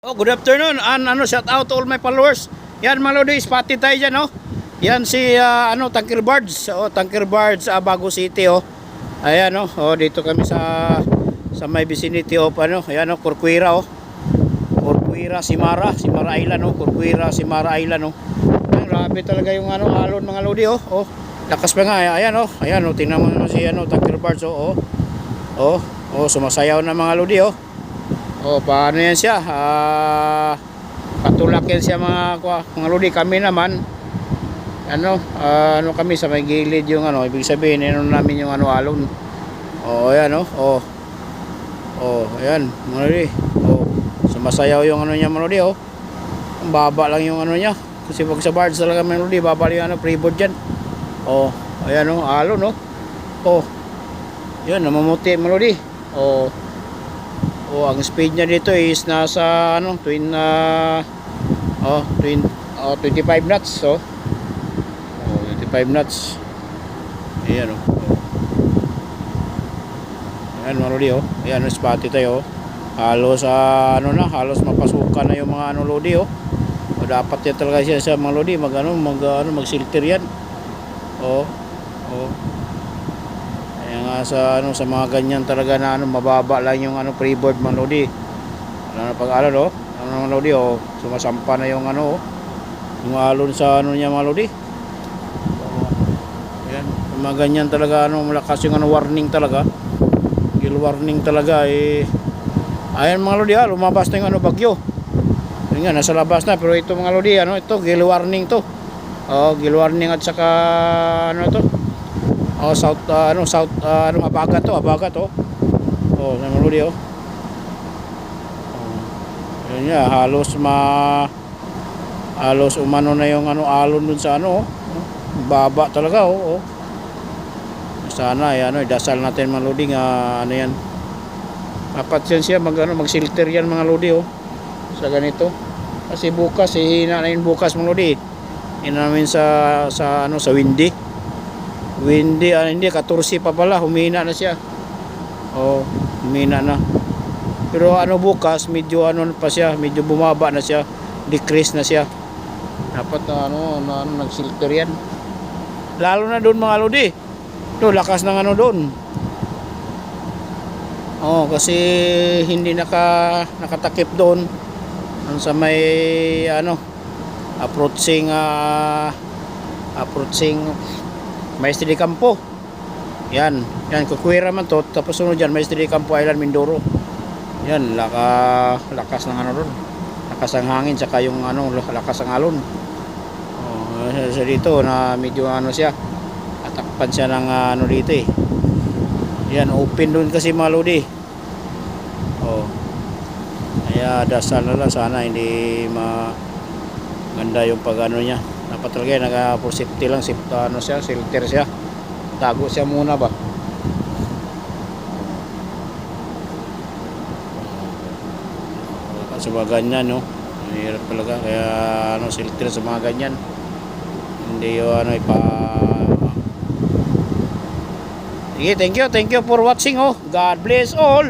Oh, good afternoon. Shout out to all my followers. Yan, Malodi, spotted tayo dyan, oh. Yan si, Tanker Bards. Oh, Tanker Bards, Bago City, oh. Ayan, oh. Oh, dito kami sa may vicinity of, ayan, oh, Corcuera, oh. Corcuera, Simara Island, oh. Corcuera, Simara Island, oh. Ayan, grabe talaga yung, alon, mga Lodi, oh. Oh, lakas pa nga, ayan, oh. Ayan, oh, tingnan mo naman si, Tanker Bards, oh. Oh, oh, sumasayaw na mga Lodi, oh. Oh, paano yan siya? Patulakin siya mga Lodi. Kami naman kami sa may gilid yung ibig sabihin namin yung alon. Oh, ayan oh. Oh, ayan mga Lodi. Oh, sumasayaw yung niya mga Lodi, oh. Ang baba lang yung niya. Kasi pag sa bards talaga mga Lodi, baba yung freeboard diyan. Oh, ayan oh, alon oh. Oh. Yan, namamuti mga Lodi. Oh. Oh, ang speed niya dito is nasa 25 knots, so. Oh, 25 knots. Ayan oh. Ayan mga Lodi, oh. Ayan, spotty tayo, oh. Halos halos mapasukan na yung mga Lodi, oh. O, dapat yan talaga siya sa mga Lodi, mag-silter yan. Oh. Oh. Sa mga ganyan talaga na mababa lang yung freeboard mga Lodi. Pag alon, oh, mga Lodi, oh, sumasampa na yung yung alon sa niya mga Lodi. Ayan, mga ganyan talaga malakas yung warning talaga. Gill warning talaga eh. Ayan mga Lodi, lumabas na yung bagyo. Yun nga, nasa labas na, pero ito mga Lodi, ito gill warning to. Oh, gill warning at saka to. Oh, south abagat to. Oh, sa Malodi, oh. Oh. Yan nga, halos umano na yung alon dun sa oh. Baba talaga, oh. Sana dasal natin mga Lodi nga yan. Dapat yan siya mag-silter yan mga Lodi, oh. Sa ganito. Kasi bukas hihina na yun bukas mga Lodi. Hina namin sa windy. Hindi 14 pa pala, humina na siya. Oh, humina na. Pero bukas medyo pa siya, medyo bumaba na siya, decrease na siya. Dapat nagsilter yan. Lalo na doon mga Lodi. Lakas ng doon. Oh, kasi hindi nakatakip doon. Sa may approaching Maestre de Campo. Yan, Corcuera man to. Tapos sunod dyan, Maestre de Campo Island, Mindoro. Yan, lakas ng doon. Lakas ang hangin, saka yung lakas ang alon. Oh, sa dito na medyo siya. Atakpan siya ng dito eh. Yan, open doon kasi mga Lodi. Oh. Kaya dasal na lang, sana hindi maganda yung niya. Dapat talaga for safety lang, silter siya. Tago siya muna ba. Sa mga ganyan, no. Mahirap talaga kaya silter sa mga ganyan. Hindi yung Sige, thank you for watching, oh. God bless all.